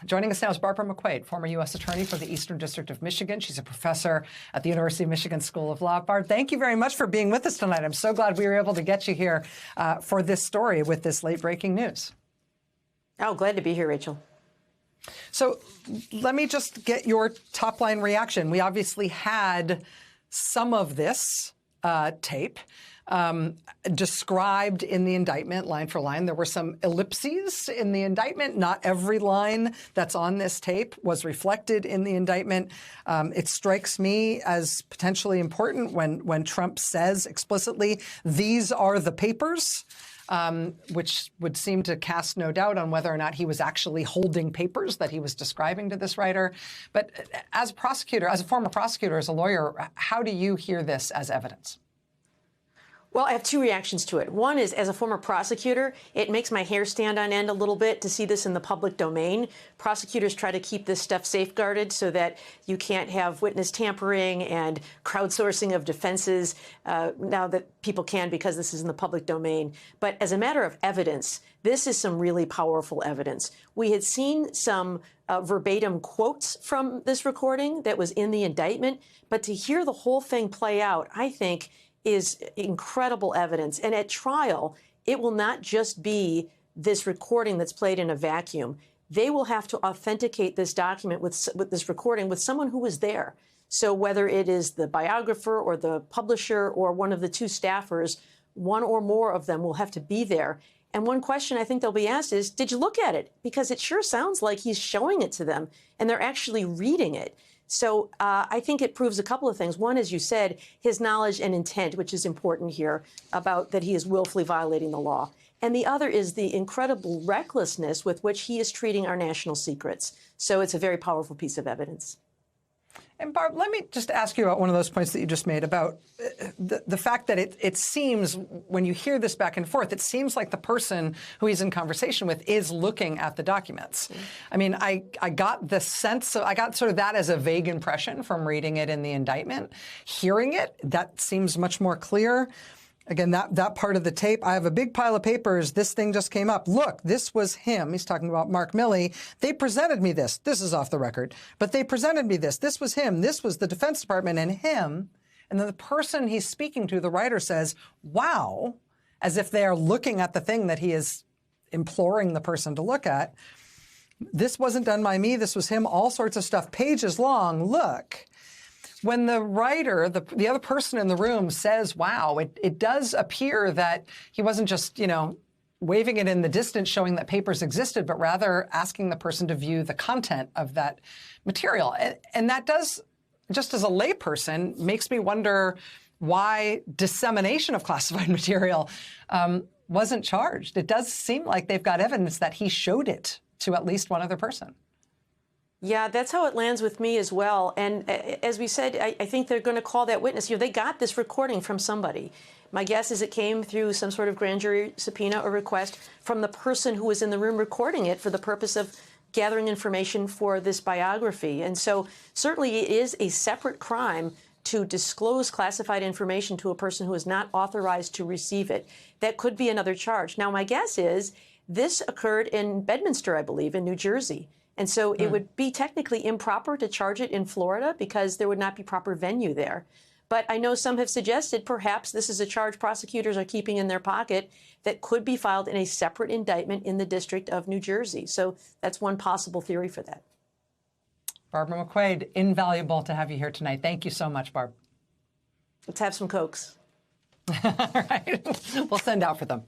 Joining us now is Barbara McQuade, former U.S. Attorney for the Eastern District of Michigan. She's a professor at the University of Michigan School of Law. Barb, thank you very much for being with us tonight. I'm so glad we were able to get you here for this story with this late-breaking news. Oh, glad to be here, Rachel. So let me just get your top-line reaction. We obviously had some of this tape described in the indictment line for line. There were some ellipses in the indictment. Not every line that's on this tape was reflected in the indictment. It strikes me as potentially important when Trump says explicitly, "These are the papers," which would seem to cast no doubt on whether or not he was actually holding papers that he was describing to this writer. But as a prosecutor, as a former prosecutor, as a lawyer, how do you hear this as evidence? Well, I have two reactions to it. One is, as a former prosecutor, it makes my hair stand on end a little bit to see this in the public domain. Prosecutors try to keep this stuff safeguarded so that you can't have witness tampering and crowdsourcing of defenses now that people can because this is in the public domain. But as a matter of evidence, this is some really powerful evidence. We had seen some verbatim quotes from this recording that was in the indictment, but to hear the whole thing play out, I think, is incredible evidence. And at trial, it will not just be this recording that's played in a vacuum. They will have to authenticate this document with this recording with someone who was there. So whether it is the biographer or the publisher or one of the two staffers, one or more of them will have to be there. And one question I think they'll be asked is, did you look at it? Because it sure sounds like he's showing it to them and they're actually reading it. So I think it proves a couple of things. One, as you said, his knowledge and intent, which is important here, about that he is willfully violating the law. And the other is the incredible recklessness with which he is treating our national secrets. So it's a very powerful piece of evidence. And Barb, let me just ask you about one of those points that you just made about the fact that it seems, when you hear this back and forth, it seems like the person who he's in conversation with is looking at the documents. Mm-hmm. I mean, I got the sense of, I got sort of that as a vague impression from reading it in the indictment. Hearing it, that seems much more clear. Again, that part of the tape, I have a big pile of papers. This thing just came up. Look, this was him. He's talking about Mark Milley. They presented me this. This is off the record. But they presented me this. This was him. This was the Defense Department and him. And then the person he's speaking to, the writer, says, wow, as if they are looking at the thing that he is imploring the person to look at. This wasn't done by me. This was him. All sorts of stuff. Pages long. Look. When the writer, the other person in the room says, wow, it does appear that he wasn't just, waving it in the distance showing that papers existed, but rather asking the person to view the content of that material. And that does, just as a layperson, makes me wonder why dissemination of classified material wasn't charged. It does seem like they've got evidence that he showed it to at least one other person. Yeah, that's how it lands with me as well. And as we said, I think they're going to call that witness. They got this recording from somebody. My guess is it came through some sort of grand jury subpoena or request from the person who was in the room recording it for the purpose of gathering information for this biography. And so certainly it is a separate crime to disclose classified information to a person who is not authorized to receive it. That could be another charge. Now, my guess is this occurred in Bedminster, I believe, in New Jersey. And so it would be technically improper to charge it in Florida because there would not be proper venue there. But I know some have suggested perhaps this is a charge prosecutors are keeping in their pocket that could be filed in a separate indictment in the District of New Jersey. So that's one possible theory for that. Barbara McQuade, invaluable to have you here tonight. Thank you so much, Barb. Let's have some Cokes. All right. We'll send out for them.